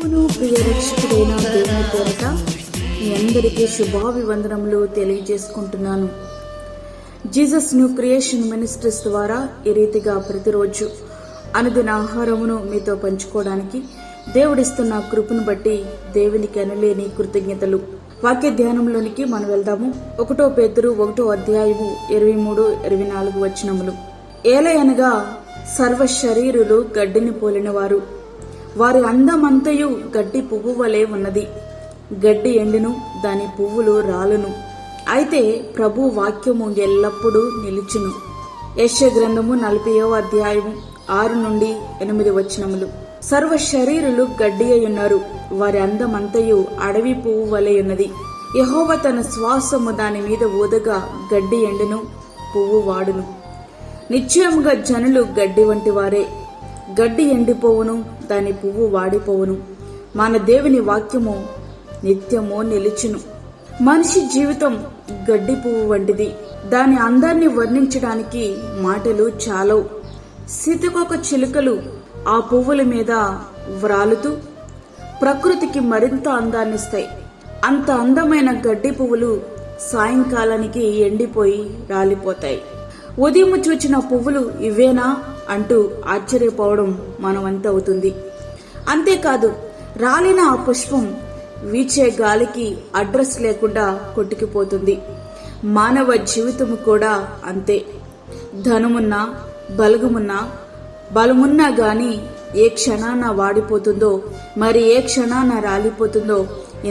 ప్రభువును ప్రియ రక్షకుడైన దేవుని పేరట మీ అందరికీ శుభాభివందనములు తెలియజేసుకుంటున్నాను. జీసస్ న్యూ క్రియేషన్ మినిస్ట్రీస్ ద్వారా ఈ రీతిగా ప్రతిరోజు అనుదిన ఆహారమును మీతో పంచుకోవడానికి దేవుడిస్తున్న కృపను బట్టి దేవునికి అనలేని కృతజ్ఞతలు. వాక్య ధ్యానంలోనికి మనం వెళ్దాము. 1 పేతురు 1వ అధ్యాయము 23-24 వచనములు. ఏలయనగా సర్వ శరీరులు గడ్డిని పోలినవారు, వారి అందమంతయు గడ్డి పువ్వు వలె ఉన్నది. గడ్డి ఎండును, దాని పువ్వులు రాలును, అయితే ప్రభు వాక్యము ఎల్లప్పుడూ నిలుచును. యెషయా గ్రంథము 40వ అధ్యాయము 6-8 వచనములు. సర్వ శరీరులు గడ్డి అయ్యున్నారు, వారి అందమంతయు అడవి పువ్వు వలె ఉన్నది. యెహోవా తన శ్వాసము దాని మీద ఊదగా గడ్డి ఎండును, పువ్వు వాడును. నిశ్చయముగా జనులు గడ్డి వంటి వారే, గడ్డి ఎండిపోవును, దాని పువ్వు వాడిపోవును. మన దేవుని వాక్యము నిత్యము నిలుచును. మనిషి జీవితం గడ్డి పువ్వు వంటిది. దాని అందాన్ని వర్ణించడానికి మాటలు చాలవు. సీతకొక చిలుకలు ఆ పువ్వుల మీద వ్రాలుతూ ప్రకృతికి మరింత అందాన్నిస్తాయి. అంత అందమైన గడ్డి పువ్వులు సాయంకాలానికి ఎండిపోయి రాలిపోతాయి. ఉదయం చూచిన పువ్వులు ఇవేనా అంటూ ఆశ్చర్యపోవడం మనమంత అవుతుంది. అంతేకాదు, రాలిన ఆ పుష్పం వీచే గాలికి అడ్రస్ లేకుండా కొట్టుకుపోతుంది. మానవ జీవితము కూడా అంతే. ధనమున్నా, బలమున్నా గాని ఏ క్షణాన వాడిపోతుందో, మరి ఏ క్షణాన రాలిపోతుందో.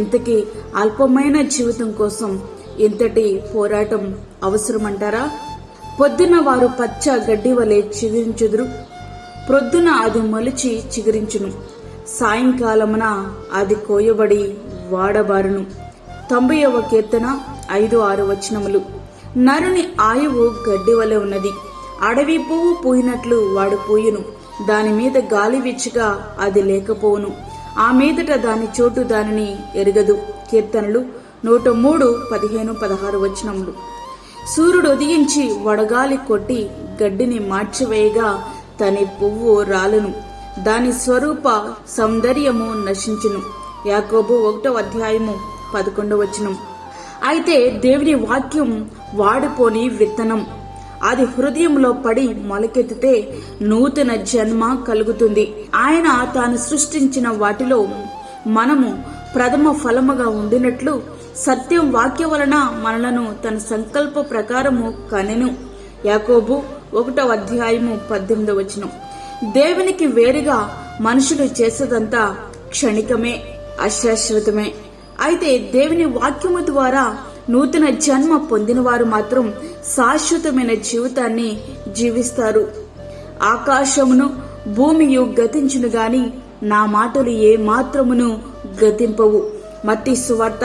ఇంతకీ అల్పమైన జీవితం కోసం ఇంతటి పోరాటం అవసరమంటారా? పొద్దున వారు పచ్చ గడ్డి వలె చిగురించుదురు, ప్రొద్దున అది మొలిచి చిగురించును, సాయంకాలమున అది కోయబడి వాడబారును. 90వ కీర్తన 5-6 వచనములు. నరుని ఆయువు గడ్డి వలె ఉన్నది, అడవి పువ్వు పూయినట్లు వాడు పూయును. దాని మీద గాలి విచ్చగా అది లేకపోవును, ఆ మీదట దాని చోటు దానిని ఎరుగదు. కీర్తనలు 103:15-16 వచనములు. సూర్యుడు ఉదయించి వడగాలి కొట్టి గడ్డిని మార్చివేయగా దాని పువ్వు రాలును, దాని స్వరూప సౌందర్యము నశించును. యాకోబు 1వ అధ్యాయము 11వ వచనం. అయితే దేవుని వాక్యం వాడిపోని విత్తనం. అది హృదయంలో పడి మొలకెత్తితే నూతన జన్మ కలుగుతుంది. ఆయన తాను సృష్టించిన వాటిలో మనము ప్రథమ ఫలముగా ఉండినట్లు సత్యం వాక్య వలన మనలను తన సంకల్ప ప్రకారము కనెను. యాకోబు 1వ అధ్యాయము 18వ వచనం. దేవునికి వేరుగా మనుషులు చేసేదంతా క్షణికమే, అశాశ్వతమే. అయితే దేవుని వాక్యము ద్వారా నూతన జన్మ పొందిన వారు మాత్రం శాశ్వతమైన జీవితాన్ని జీవిస్తారు. ఆకాశమును భూమియు గతించును గాని నా మాటలు ఏ మాత్రమును గతింపవు. మత్తయి సువార్త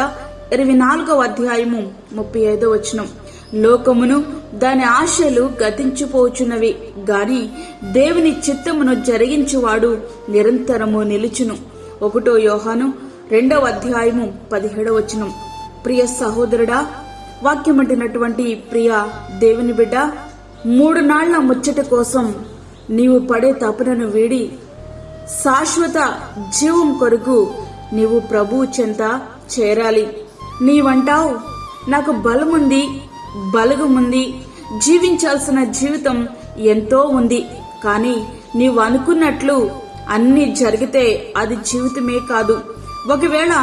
24వ అధ్యాయము 35వ వచనం. లోకమును దాని ఆశలు గతించిపోచున్నవి గాని దేవుని చిత్తమును జరిగించువాడు నిరంతరము నిలుచును. 1 యోహాను 2వ అధ్యాయము 17వ వచనం. ప్రియ సహోదరుడా, వాక్యమంటినటువంటి ప్రియ దేవుని బిడ్డ, 3 నాళ్ల ముచ్చట కోసం నీవు పడే తపనను వీడి శాశ్వత జీవం కొరకు నీవు ప్రభువు చెంత చేరాలి. నీవంటావు, నాకు బలగముంది, జీవించాల్సిన జీవితం ఎంతో ఉంది. కానీ నీవు అనుకున్నట్లు అన్ని జరిగితే అది జీవితమే కాదు. ఒకవేళ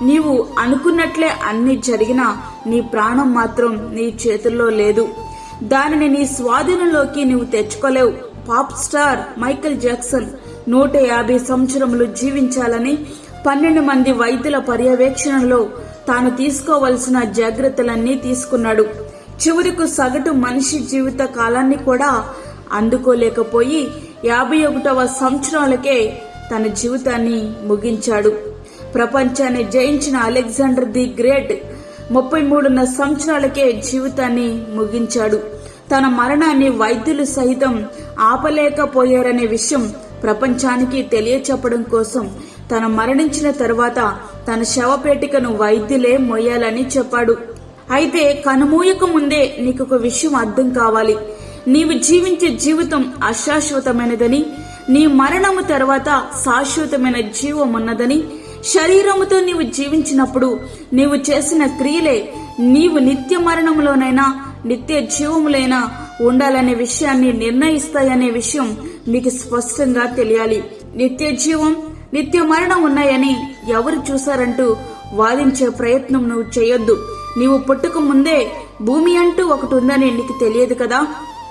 నీవు అనుకున్నట్లే అన్ని జరిగినా నీ ప్రాణం మాత్రం నీ చేతుల్లో లేదు. దానిని నీ స్వాధీనంలోకి నీవు తెచ్చుకోలేవు. పాప్ స్టార్ మైకేల్ జాక్సన్ 150 సంవత్సరములు జీవించాలని 12 మంది వైద్యుల పర్యవేక్షణలో తాను తీసుకోవలసిన జాగ్రత్తలన్నీ తీసుకున్నాడు. చివరకు సగటు మనిషి జీవిత కాలాన్ని కూడా అందుకోలేకపోయి 51వ సంవత్సరాలకే తన జీవితాన్ని ముగించాడు. ప్రపంచాన్ని జయించిన అలెగ్జాండర్ ది గ్రేట్ 33 సంవత్సరాలకే జీవితాన్ని ముగించాడు. తన మరణాన్ని వైద్యులు సహితం ఆపలేకపోయారనే విషయం ప్రపంచానికి తెలియచెప్పడం కోసం తను మరణించిన తరువాత తన శవపేటికను వైద్యులే మోయాలని చెప్పాడు. అయితే కనుమూయక ముందే నీకొక విషయం అర్థం కావాలి. నీవు జీవించే జీవితం అశాశ్వతమైనదని, నీ మరణము తర్వాత శాశ్వతమైన జీవం ఉన్నదని, శరీరముతో నీవు జీవించినప్పుడు నీవు చేసిన క్రియలే నీవు నిత్య మరణములోనైనా నిత్య జీవములైనా ఉండాలనే విషయాన్ని నిర్ణయిస్తాయనే విషయం మీకు స్పష్టంగా తెలియాలి. నిత్య జీవం, నిత్య మరణం ఉన్నాయని ఎవరు చూశారంటూ వాదించే ప్రయత్నం నువ్వు చేయొద్దు. నీవు పుట్టక ముందే భూమి అంటూ ఒకటి ఉందని నీకు తెలియదు కదా,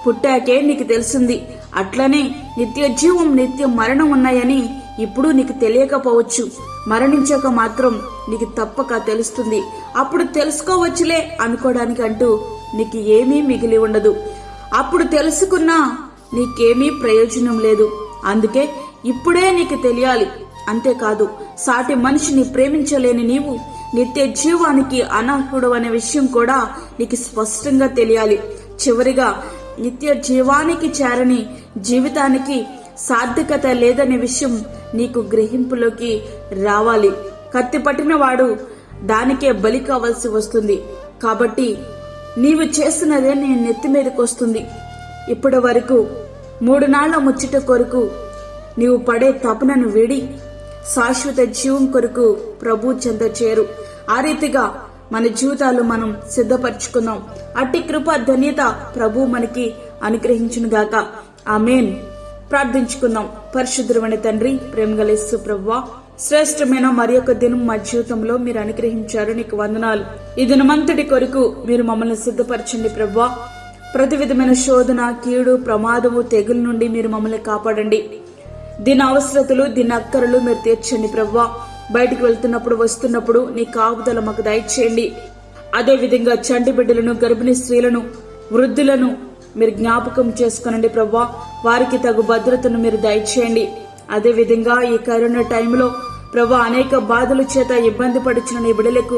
పుట్టాకే నీకు తెలిసింది. అట్లనే నిత్య జీవం, నిత్య మరణం ఉన్నాయని ఇప్పుడు నీకు తెలియకపోవచ్చు. మరణించాక మాత్రం నీకు తప్పక తెలుస్తుంది. అప్పుడు తెలుసుకోవచ్చులే అనుకోవడానికి అంటూ నీకు ఏమీ మిగిలి ఉండదు. అప్పుడు తెలుసుకున్నా నీకేమీ ప్రయోజనం లేదు. అందుకే ఇప్పుడే నీకు తెలియాలి. అంతేకాదు, సాటి మనిషిని ప్రేమించలేని నీవు నిత్య జీవానికి అనర్హుడు అనే విషయం కూడా నీకు స్పష్టంగా తెలియాలి. చివరిగా, నిత్య జీవానికి చేరని జీవితానికి సార్థకత లేదనే విషయం నీకు గ్రహింపులోకి రావాలి. కత్తి పట్టిన వాడు దానికే బలి కావాల్సి వస్తుంది. కాబట్టి నీవు చేసినదే నీ నెత్తి మీదకి వస్తుంది. ఇప్పటి వరకు 3 నాళ్ల ముచ్చట కొరకు నీవు పడే తపనను వీడి శాశ్వత జీవం కొరకు ప్రభు చెంత చేరు. ఆ రీతిగా మన జీవితాలు మనం సిద్ధపరచుకుందాం. అట్టి కృప ధన్యత ప్రభు మనకి అనుగ్రహించునుగాక. ఆమేన్. ప్రార్థించుకుందాం. పరిశుద్ధమైన తండ్రి, ప్రేమగల యేసు ప్రభువా, శ్రేష్టమైన మరి యొక్క దినం మా జీవితంలో మీరు అనుగ్రహించారు. నీకు వందనాలు. ఈ దినమంతటి కొరకు మీరు మమ్మల్ని సిద్ధపరచండి ప్రభువా. ప్రతి విధమైన శోధన, కీడు, ప్రమాదము, తెగుల నుండి మీరు మమ్మల్ని కాపాడండి. దీని అవసరతలు, దీని అక్కరలు మీరు తీర్చండి ప్రభువా. బయటికి వెళ్తున్నప్పుడు, వస్తున్నప్పుడు నీ కాపుదల మాకు దయచేయండి. అదే విధంగా చంటి బిడ్డలను, గర్భిణీ స్త్రీలను, వృద్ధులను మీరు జ్ఞాపకం చేసుకునండి ప్రభువా. వారికి తగు భద్రతను మీరు దయచేయండి. అదే విధంగా ఈ కరోనా టైంలో ప్రభు అనేక బాధల చేత ఇబ్బంది పడుచున్న నీ బిడ్డలకు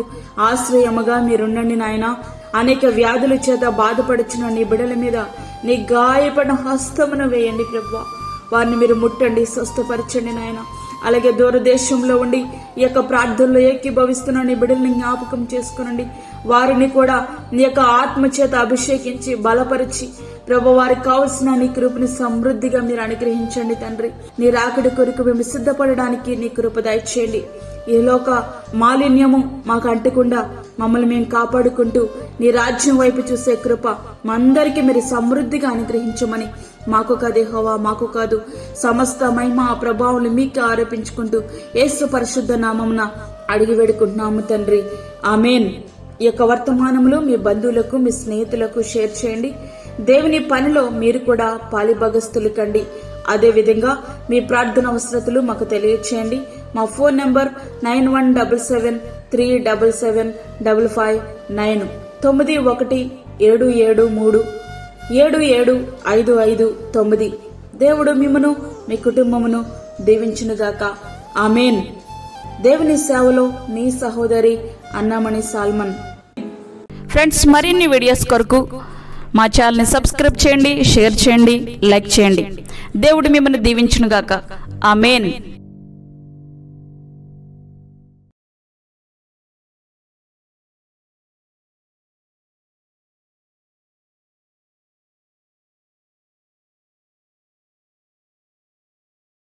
ఆశ్రయముగా మీరుండండి నాయన. అనేక వ్యాధుల చేత బాధపడుచున్న నీ బిడ్డల మీద నీ గాయపడిన హస్తమును వేయండి ప్రభువా. వారిని మీరు ముట్టండి, స్వస్థపరచండి నాయన. అలాగే దూరదేశంలో ఉండి ఈ యొక్క ప్రార్థనలో ఏకీభవిస్తున్న నీ బిడ్డల్ని జ్ఞాపకం చేసుకునండి. వారిని కూడా నీ యొక్క ఆత్మ చేత అభిషేకించి బలపరిచి ప్రభు వారికి కావలసిన నీ కృపని సమృద్ధిగా మీరు అనుగ్రహించండి తండ్రి. నీ రాకడి కొరకు మేము సిద్ధపడడానికి నీ కృప దయచేయండి. ఈ లోక మాలిన్యము మాకు అంటకుండా మమ్మల్ని మేము కాపాడుకుంటూ నీ రాజ్యం వైపు చూసే కృప మా అందరికీ మీరు సమృద్ధిగా అనుగ్రహించమని, మాకు కాదు యెహోవా, మాకు కాదు, సమస్త మహిమ ప్రభావం మీకు ఆరోపించుకుంటూ యేసు పరిశుద్ధ నామమున అడిగి వేడుకుంటున్నాము తండ్రి. ఆమేన్. ఈ యొక్క వర్తమానంలో మీ బంధువులకు, మీ స్నేహితులకు షేర్ చేయండి. దేవుని పనిలో మీరు కూడా పాలిభాగస్తులు కండి. అదే విధంగా మీ ప్రార్థన అవసరతలు మాకు తెలియచేయండి. మా ఫోన్ నంబర్ 9177377559 9177375559. దేవుడు మిమ్మును మీ కుటుంబమును దీవించునుగాక. ఆమేన్. దేవుని సేవలో మీ సహోదరి అన్నామణి సాల్మన్. ఫ్రెండ్స్, మరిన్ని వీడియోస్ కొరకు మా ఛానల్ని సబ్స్క్రైబ్ చేయండి, షేర్ చేయండి, లైక్ చేయండి. దేవుడు మిమ్మల్ని దీవించునుగాక. ఆమేన్.